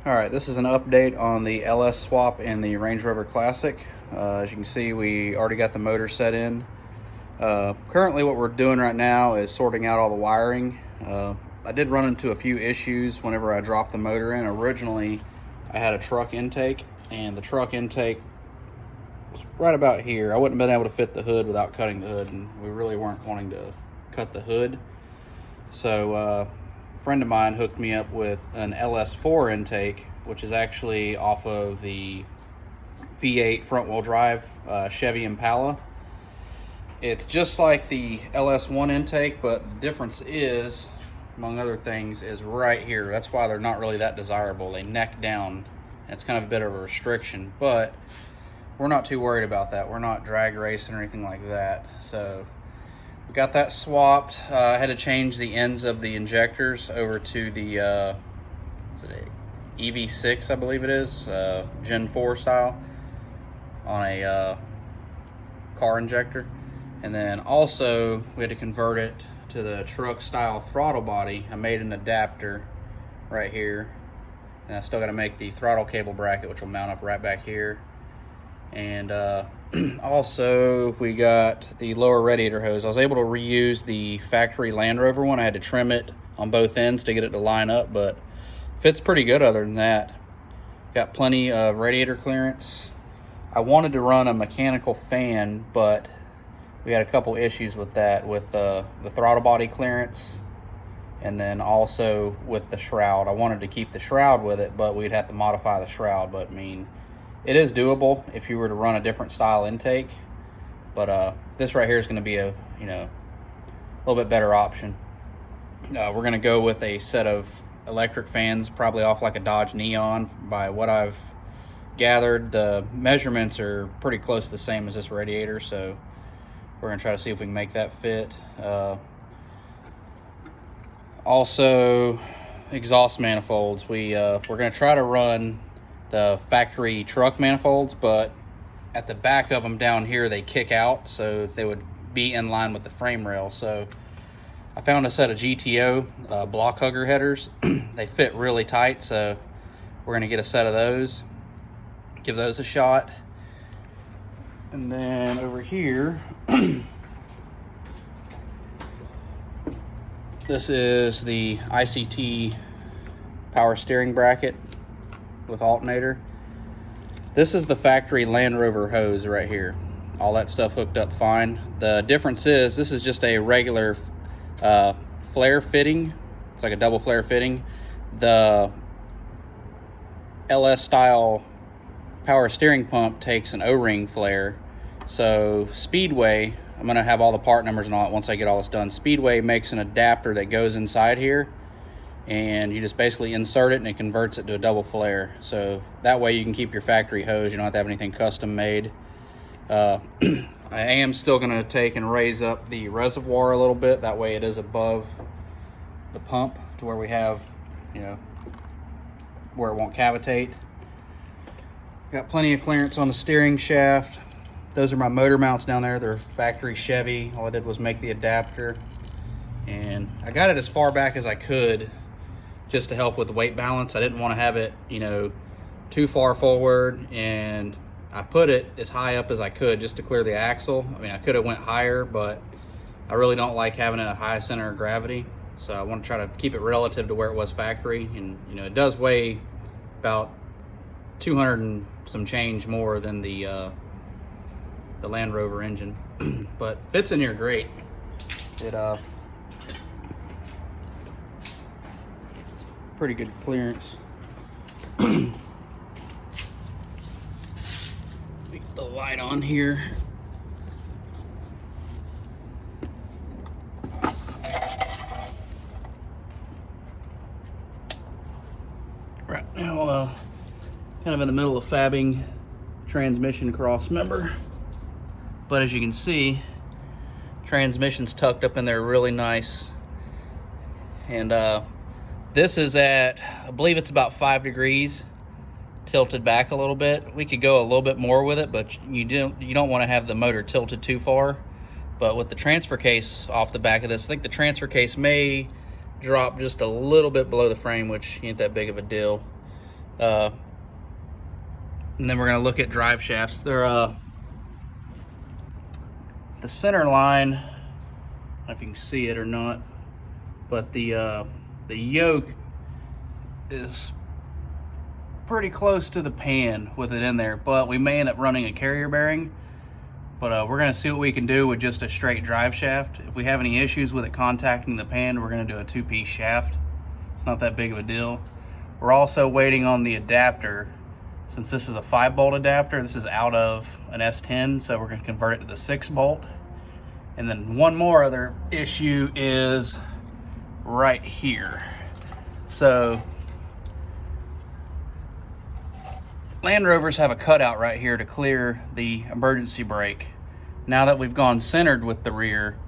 Alright, this is an update on the LS swap in the Range Rover Classic. As you can see, we already got the motor set in. Currently what we're doing right now is sorting out all the wiring. I did run into a few issues whenever I dropped the motor in. Originally, I had a truck intake, and the truck intake was right about here. I wouldn't have been able to fit the hood without cutting the hood, and we really weren't wanting to cut the hood. So a friend of mine hooked me up with an LS4 intake, which is actually off of the V8 front-wheel drive Chevy Impala. It's just like the LS1 intake, but the difference is, among other things, is right here. That's why they're not really that desirable. They neck down, and it's kind of a bit of a restriction, but we're not too worried about that. We're not drag racing or anything like that. So we got that swapped. I had to change the ends of the injectors over to the is it a EV6, I believe it is, Gen 4 style on a car injector. And then also we had to convert it to the truck style throttle body. I made an adapter right here, and I still got to make the throttle cable bracket, which will mount up right back here. And also we got the lower radiator hose. I was able to reuse the factory Land Rover one. I had to trim it on both ends to get it to line up, but fits pretty good other than that. Got plenty of radiator clearance. I wanted to run a mechanical fan, but we had a couple issues with that, with the throttle body clearance, and then also with the shroud. I wanted to keep the shroud with it, but we'd have to modify the shroud. But I mean, it is doable if you were to run a different style intake. But this right here is going to be a little bit better option. We're going to go with a set of electric fans, probably off like a Dodge Neon. By what I've gathered, the measurements are pretty close to the same as this radiator, so we're going to try to see if we can make that fit. Also, exhaust manifolds. We're going to try to run the factory truck manifolds, but at the back of them down here, they kick out, so they would be in line with the frame rail. So I found a set of GTO block hugger headers. They fit really tight, so we're going to get a set of those, give those a shot. And then over here, this is the ICT power steering bracket with alternator. This is the factory Land Rover hose right here. All that stuff hooked up fine. The difference is this is just a regular flare fitting. It's like a double flare fitting. The LS style power steering pump takes an O-ring flare. So Speedway, I'm going to have all the part numbers and all that once I get all this done. Speedway makes an adapter that goes inside here, and you just basically insert it and it converts it to a double flare. So that way you can keep your factory hose. You don't have to have anything custom made. I am still going to take and raise up the reservoir a little bit. That way it is above the pump to where we have, where it won't cavitate. Got plenty of clearance on the steering shaft. Those are my motor mounts down there. They're factory Chevy. All I did was make the adapter, and I got it as far back as I could just to help with the weight balance. I didn't want to have it, too far forward, and I put it as high up as I could just to clear the axle. I mean, I could have went higher, but I really don't like having a high center of gravity, so I want to try to keep it relative to where it was factory. And it does weigh about 200 and some change more than the Land Rover engine, but fits in here great. It's pretty good clearance. Get the light on here. Right now, kind of in the middle of fabbing transmission cross member, but as you can see, transmission's tucked up in there really nice. And this is at, I believe it's about 5 degrees tilted back a little bit. We could go a little bit more with it, but you don't want to have the motor tilted too far. But with the transfer case off the back of this, I think the transfer case may drop just a little bit below the frame, which ain't that big of a deal. And then we're gonna look at drive shafts. They're the center line, I don't know if you can see it or not, but the yoke is pretty close to the pan with it in there, but we may end up running a carrier bearing. But we're gonna see what we can do with just a straight drive shaft. If we have any issues with it contacting the pan, we're gonna do a 2-piece shaft. It's not that big of a deal. We're also waiting on the adapter. Since this is a 5-bolt adapter, this is out of an S10, so we're gonna convert it to the 6-bolt. And then one more other issue is right here. So Land Rovers have a cutout right here to clear the emergency brake. Now that we've gone centered with the rear,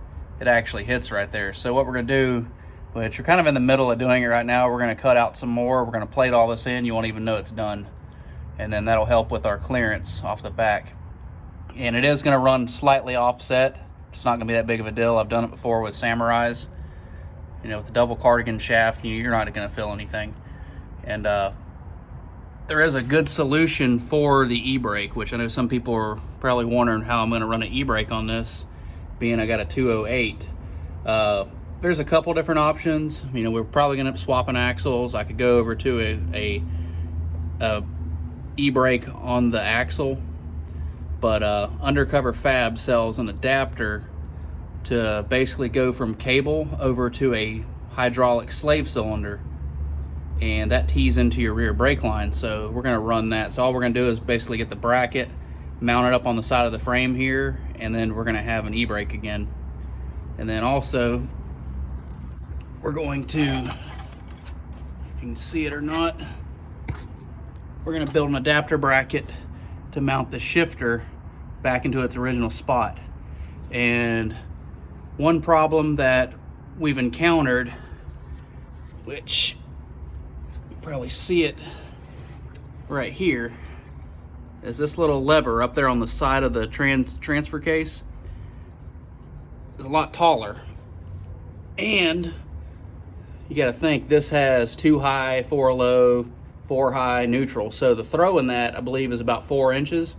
it actually hits right there. So what we're gonna do, which we're kind of in the middle of doing it right now, we're gonna cut out some more. We're gonna plate all this in. You won't even know it's done. And then that'll help with our clearance off the back. And it is gonna run slightly offset. It's not gonna be that big of a deal. I've done it before with Samurais. You know, with the double cardigan shaft, you're not gonna feel anything. And there is a good solution for the e-brake, which I know some people are probably wondering how I'm gonna run an e-brake on this, being I got a 208. There's a couple different options. You know, we're probably gonna end up swapping axles. I could go over to a e-brake on the axle, but Undercover Fab sells an adapter to basically go from cable over to a hydraulic slave cylinder, and that tees into your rear brake line. So we're gonna run that. So all we're gonna do is basically get the bracket, mount it up on the side of the frame here, and then we're gonna have an e-brake again. And then also we're going to, if you can see it or not, we're gonna build an adapter bracket to mount the shifter back into its original spot. And one problem that we've encountered, which you probably see it right here, is this little lever up there on the side of the transfer case is a lot taller. And you got to think, this has 2 high, 4 low, 4 high, neutral. So the throw in that, I believe, is about 4 inches.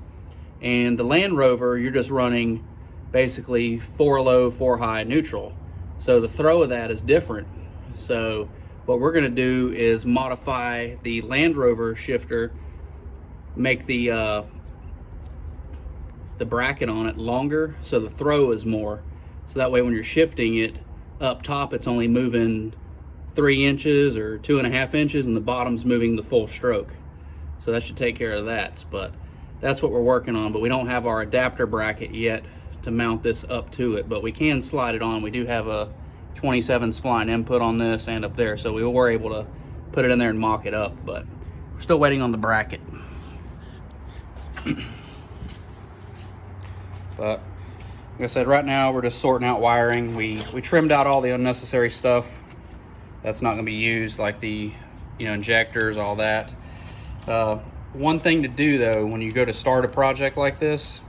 And the Land Rover, you're just running basically 4 low, 4 high, neutral. So the throw of that is different. So what we're gonna do is modify the Land Rover shifter, make the bracket on it longer, so the throw is more. So that way when you're shifting it up top, it's only moving 3 inches or 2.5 inches, and the bottom's moving the full stroke. So that should take care of that. But that's what we're working on. But we don't have our adapter bracket yet to mount this up to it, but we can slide it on. We do have a 27 spline input on this and up there, so we were able to put it in there and mock it up, but we're still waiting on the bracket. But like I said, right now we're just sorting out wiring. We trimmed out all the unnecessary stuff that's not going to be used, like the injectors, all that. One thing to do though, when you go to start a project like this,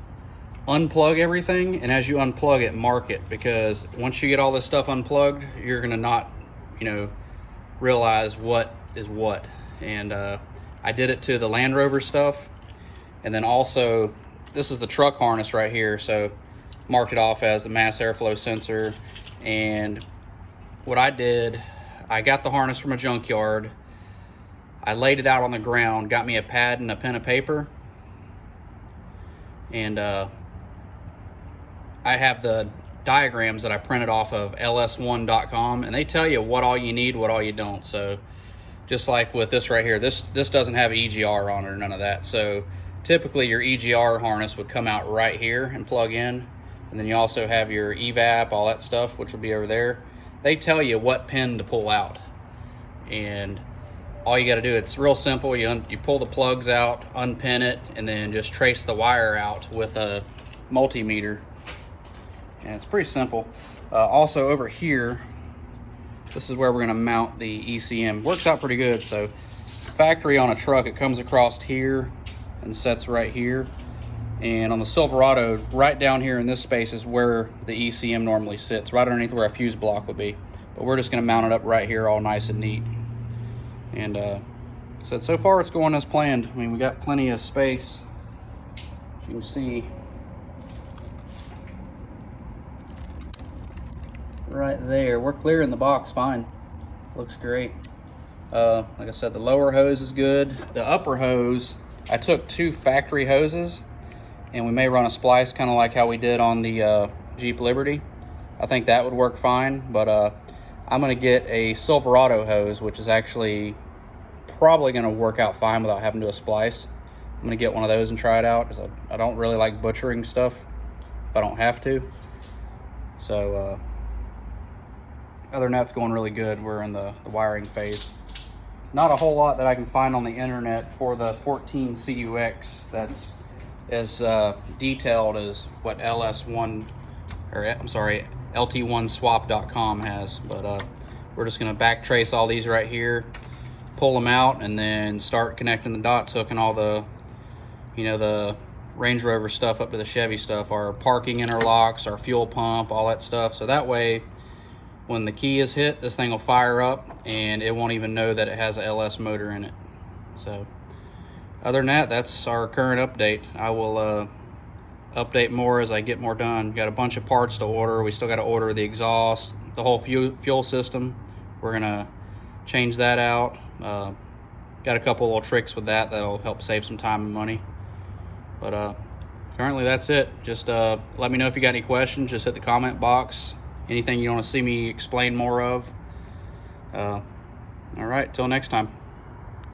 unplug everything, and as you unplug it, mark it, because once you get all this stuff unplugged, you're gonna not realize what is what. And I did it to the Land Rover stuff, and then also this is the truck harness right here, so marked it off as the mass airflow sensor. And what I did, I got the harness from a junkyard, I laid it out on the ground, got me a pad and a pen of paper, and I have the diagrams that I printed off of ls1.com, and they tell you what all you need, what all you don't. So just like with this right here, this doesn't have EGR on it or none of that. So typically your EGR harness would come out right here and plug in, and then you also have your evap, all that stuff, which will be over there. They tell you what pin to pull out, and all you got to do, it's real simple. You pull the plugs out, unpin it, and then just trace the wire out with a multimeter. And it's pretty simple. Also over here, this is where we're gonna mount the ECM. Works out pretty good. So factory on a truck, it comes across here and sets right here. And on the Silverado, right down here in this space is where the ECM normally sits, right underneath where a fuse block would be. But we're just gonna mount it up right here, all nice and neat. And So far it's going as planned. I mean, we got plenty of space. As you can see right there, we're clearing the box fine. Looks great. Like I said, the lower hose is good. The upper hose, I took 2 factory hoses, and we may run a splice kind of like how we did on the Jeep Liberty. I think that would work fine, but I'm gonna get a Silverado hose, which is actually probably gonna work out fine without having to do a splice. I'm gonna get one of those and try it out, because I don't really like butchering stuff if I don't have to. So other than that, it's going really good. We're in the wiring phase. Not a whole lot that I can find on the internet for the 14 CUX that's as detailed as what LT1swap.com has, but we're just gonna backtrace all these right here, pull them out, and then start connecting the dots, hooking all the, you know, the Range Rover stuff up to the Chevy stuff, our parking interlocks, our fuel pump, all that stuff. So that way, when the key is hit, this thing will fire up and it won't even know that it has a LS motor in it. So other than that, that's our current update. I will update more as I get more done. Got a bunch of parts to order. We still got to order the exhaust, the whole fuel system. We're gonna change that out. Got a couple little tricks with that that'll help save some time and money. But currently that's it. Just let me know if you got any questions. Just hit the comment box. Anything you want to see me explain more of. All right, till next time.